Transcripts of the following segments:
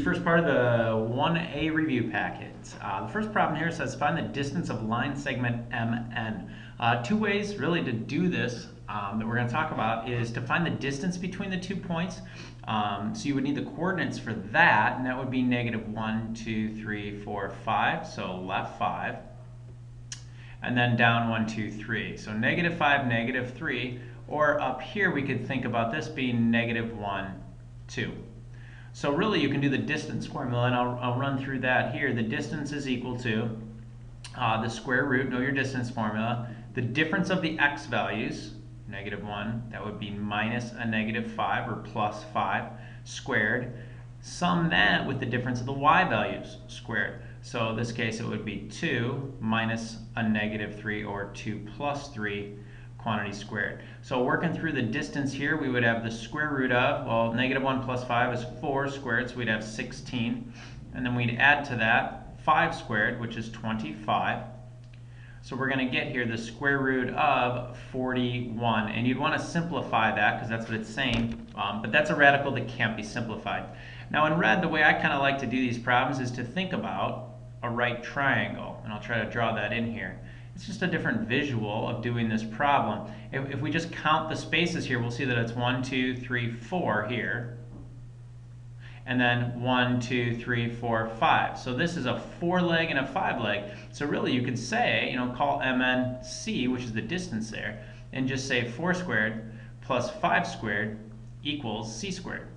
first part of the 1A review packet. The first problem here says find the distance of line segment MN. Two ways really to do this that we're going to talk about is to find the distance between the 2 points. So you would need the coordinates for that, and that would be -1, 2, 3, 4, 5. So left 5. And then down 1, 2, 3. So -5, -3. Or up here we could think about this being -1, 2. So really you can do the distance formula, and I'll run through that here. The distance is equal to the square root, know your distance formula, the difference of the x values, -1, that would be minus a -5 or plus 5 squared. Sum that with the difference of the y values squared. So in this case it would be 2 minus a -3 or 2 plus 3 quantity squared. So working through the distance here, we would have the square root of, well, -1 plus 5 is 4 squared, so we'd have 16. And then we'd add to that 5 squared, which is 25. So we're going to get here the square root of 41. And you'd want to simplify that because that's what it's saying. But that's a radical that can't be simplified. Now in red, the way I kind of like to do these problems is to think about a right triangle. And I'll try to draw that in here. It's just a different visual of doing this problem. If we just count the spaces here, we'll see that it's 1, 2, 3, 4 here. And then 1, 2, 3, 4, 5. So this is a 4 leg and a 5 leg. So really you could say, call MN C, which is the distance there, and just say 4 squared plus 5 squared equals C squared.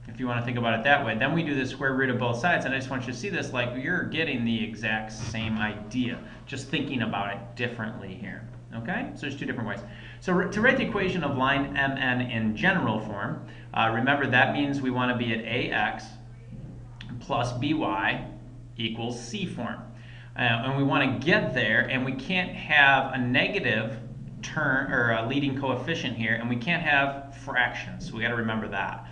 If you want to think about it that way. Then we do the square root of both sides, and I just want you to see this like you're getting the exact same idea, just thinking about it differently here. Okay? So there's two different ways. So to write the equation of line MN in general form, remember that means we want to be at AX plus BY equals C form. And we want to get there, and we can't have a negative term or a leading coefficient here, and we can't have fractions. So we got to remember that.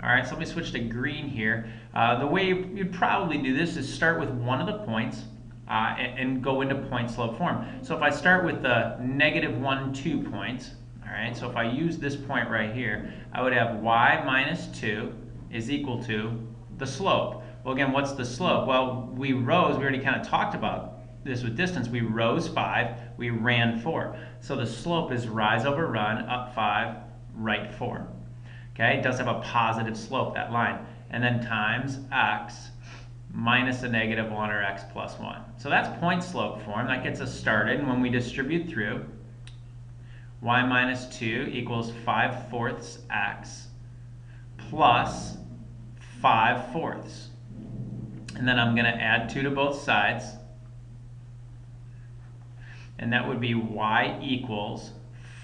All right, so let me switch to green here. The way you'd probably do this is start with one of the points and go into point slope form. So if I start with the -1, 2 points, all right, so if I use this point right here, I would have y minus 2 is equal to the slope. Well, again, what's the slope? Well, we already kind of talked about this with distance. We rose 5, we ran 4. So the slope is rise over run, up 5, right 4. Okay, it does have a positive slope, that line. And then times x minus a -1 or x plus 1. So that's point slope form. That gets us started. And when we distribute through, y minus 2 equals 5/4 x plus 5/4. And then I'm going to add 2 to both sides. And that would be y equals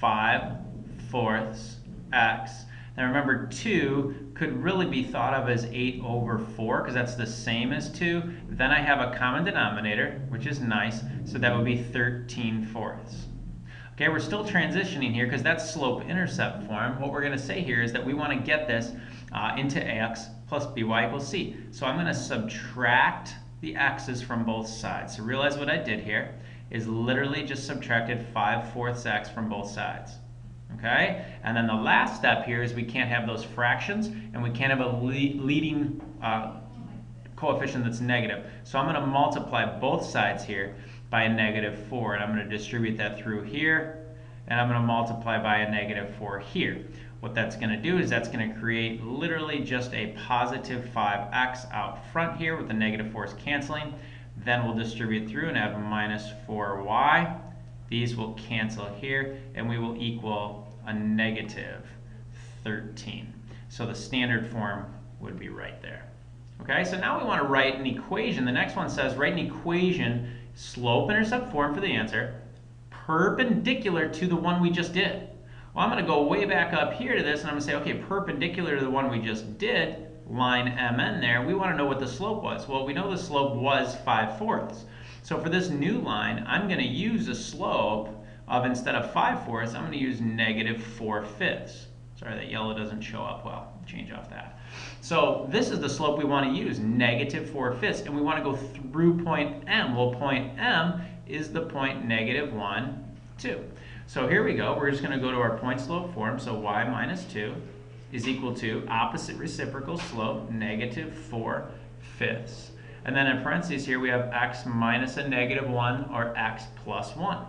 5/4 x. Now remember, 2 could really be thought of as 8 over 4 because that's the same as 2. Then I have a common denominator, which is nice, so that would be 13/4. Okay, we're still transitioning here because that's slope-intercept form. What we're going to say here is that we want to get this into AX plus BY equals C. So I'm going to subtract the x's from both sides. So realize what I did here is literally just subtracted 5/4 x from both sides. Okay, and then the last step here is we can't have those fractions, and we can't have a leading coefficient that's negative. So I'm going to multiply both sides here by a -4, and I'm going to distribute that through here, and I'm going to multiply by a -4 here. What that's going to do is that's going to create literally just a positive 5x out front here with the -4's canceling. Then we'll distribute through and have -4y. These will cancel here, and we will equal a -13. So the standard form would be right there. Okay, so now we want to write an equation. The next one says write an equation, slope-intercept form for the answer, perpendicular to the one we just did. Well, I'm going to go way back up here to this, and I'm going to say, okay, perpendicular to the one we just did, line MN there, we want to know what the slope was. Well, we know the slope was 5/4. So for this new line, I'm going to use a slope of, instead of 5/4, I'm going to use -4/5. Sorry, that yellow doesn't show up well. Change off that. So this is the slope we want to use, -4/5, and we want to go through point M. Well, point M is the point -1, 2. So here we go. We're just going to go to our point slope form. So y minus 2 is equal to opposite reciprocal slope, -4 fifths. And then in parentheses here we have x minus a negative 1 or x plus 1.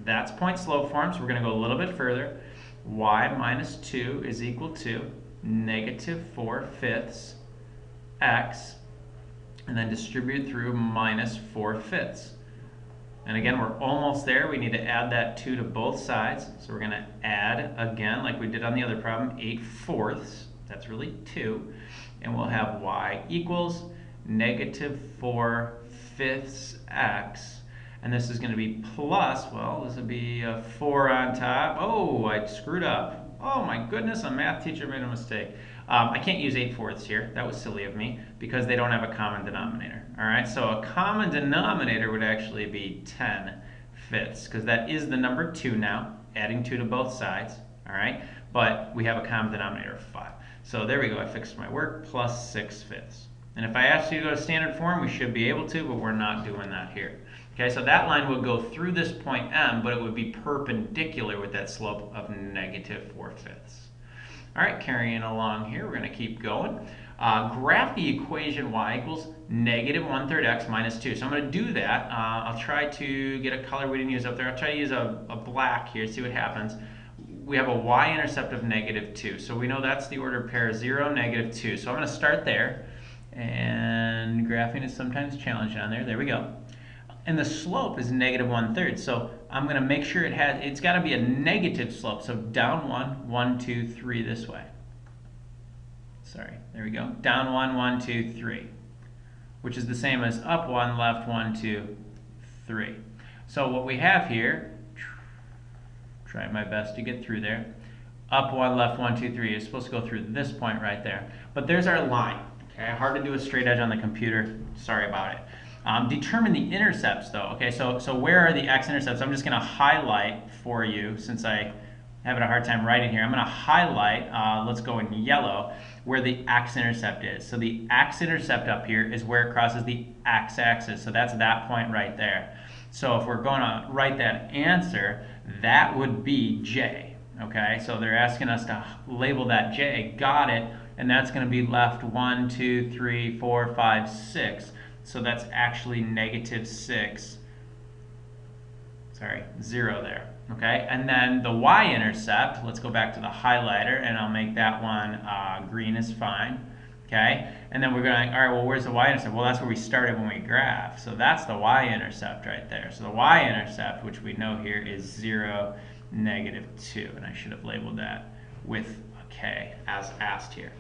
That's point slope form, so we're going to go a little bit further. Y minus 2 is equal to negative 4 fifths x, and then distribute through minus 4 fifths. And again, we're almost there. We need to add that 2 to both sides. So we're going to add again, like we did on the other problem, 8 fourths. That's really 2. And we'll have y equals negative 4 fifths x. And this is going to be plus, well, this would be a 4 on top. Oh, I screwed up. Oh my goodness, a math teacher made a mistake. I can't use 8 fourths here. That was silly of me because they don't have a common denominator. All right, so a common denominator would actually be 10 fifths because that is the number 2 now, adding 2 to both sides. All right, but we have a common denominator of 5. So there we go, I fixed my work, plus 6 fifths. And if I asked you to go to standard form, we should be able to, but we're not doing that here. Okay, so that line would go through this point M, but it would be perpendicular with that slope of negative 4 fifths. All right, carrying along here, we're going to keep going. Graph the equation y equals negative 1/3 x minus 2. So I'm going to do that. I'll try to get a color we didn't use up there. I'll try to use a black here, see what happens. We have a y-intercept of negative 2. So we know that's the ordered pair 0, negative 2. So I'm going to start there. And graphing is sometimes challenging on there. There we go. And the slope is negative 1/3. So I'm going to make sure it's got to be a negative slope. So down 1, 1, 2, 3 this way. Sorry, there we go. Down 1, 1, 2, 3. Which is the same as up 1, left 1, 2, 3. So what we have here, try my best to get through there. Up 1, left 1, 2, 3. It's supposed to go through this point right there. But there's our line. Okay, hard to do a straight edge on the computer. Sorry about it. Determine the intercepts though. Okay, so where are the x-intercepts? I'm just going to highlight for you since I'm having a hard time writing here. I'm going to highlight, let's go in yellow, where the x-intercept is. So the x-intercept up here is where it crosses the x-axis. So that's that point right there. So if we're going to write that answer, that would be J. Okay, so they're asking us to label that J. Got it. And that's going to be left 1, 2, 3, 4, 5, 6. So that's actually negative 6. Sorry, 0 there. Okay, and then the y-intercept, let's go back to the highlighter, and I'll make that one green is fine. Okay, and then we're going, all right, well, where's the y-intercept? Well, that's where we started when we graphed. So that's the y-intercept right there. So the y-intercept, which we know here, is 0, negative 2. And I should have labeled that with a K as asked here.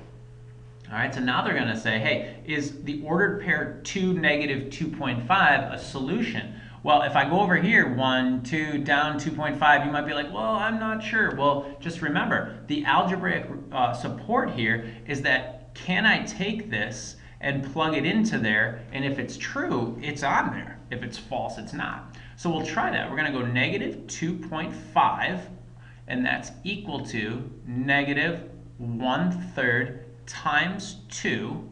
All right, so now they're going to say, hey, is the ordered pair 2, negative 2.5 a solution? Well, if I go over here, 1, 2, down 2.5, you might be like, well, I'm not sure. Well, just remember, the algebraic support here is that can I take this and plug it into there, and if it's true, it's on there. If it's false, it's not. So we'll try that. We're going to go negative 2.5, and that's equal to negative 1/3 times 2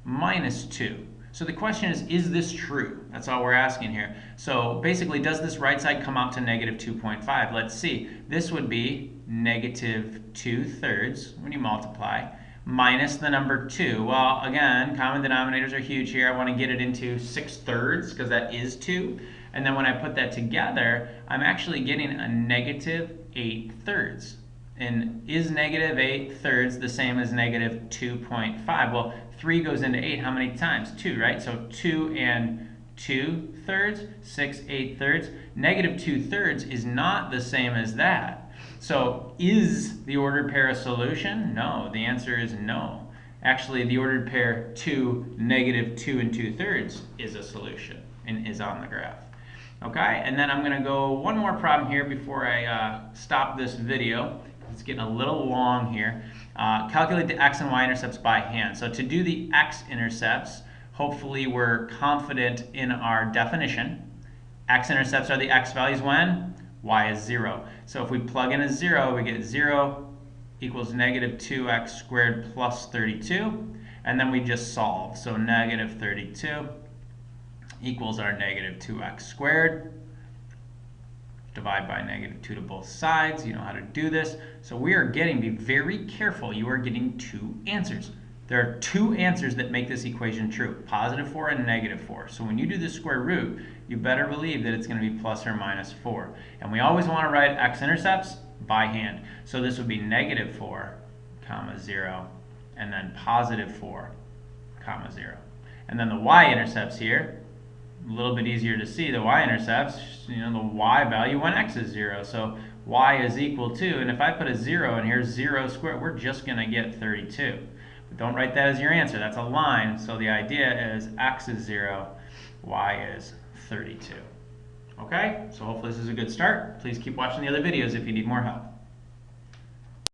minus 2. So the question is this true? That's all we're asking here. So basically, does this right side come out to negative 2.5? Let's see. This would be negative 2/3 when you multiply, minus the number 2. Well, again, common denominators are huge here. I want to get it into 6/3 because that is 2. And then when I put that together, I'm actually getting a negative 8/3. And is negative 8/3 the same as negative 2.5? Well, 3 goes into 8 how many times? 2, right? So 2 and 2/3, 6 8/3. Negative 2/3 is not the same as that. So is the ordered pair a solution? No, the answer is no. Actually, the ordered pair 2, negative 2 and 2/3 is a solution and is on the graph. Okay, and then I'm going to go one more problem here before I stop this video. It's getting a little long here. Calculate the x and y-intercepts by hand. So to do the x-intercepts, hopefully we're confident in our definition. X-intercepts are the x values when y is 0. So if we plug in a 0, we get 0 equals negative 2x squared plus 32. And then we just solve. So negative 32 equals our negative 2x squared. Divide by negative 2 to both sides. You know how to do this. So we are getting, be very careful, you are getting 2 answers. There are two answers that make this equation true, positive 4 and negative 4. So when you do the square root, you better believe that it's going to be plus or minus 4. And we always want to write x-intercepts by hand. So this would be negative 4, comma 0, and then positive 4, comma 0. And then the y-intercepts here, a little bit easier to see, the y-intercepts, the y value when x is 0. So y is equal to, and if I put a 0 and here's 0 squared, we're just going to get 32. But don't write that as your answer. That's a line. So the idea is x is 0, y is 32. Okay? So hopefully this is a good start. Please keep watching the other videos if you need more help.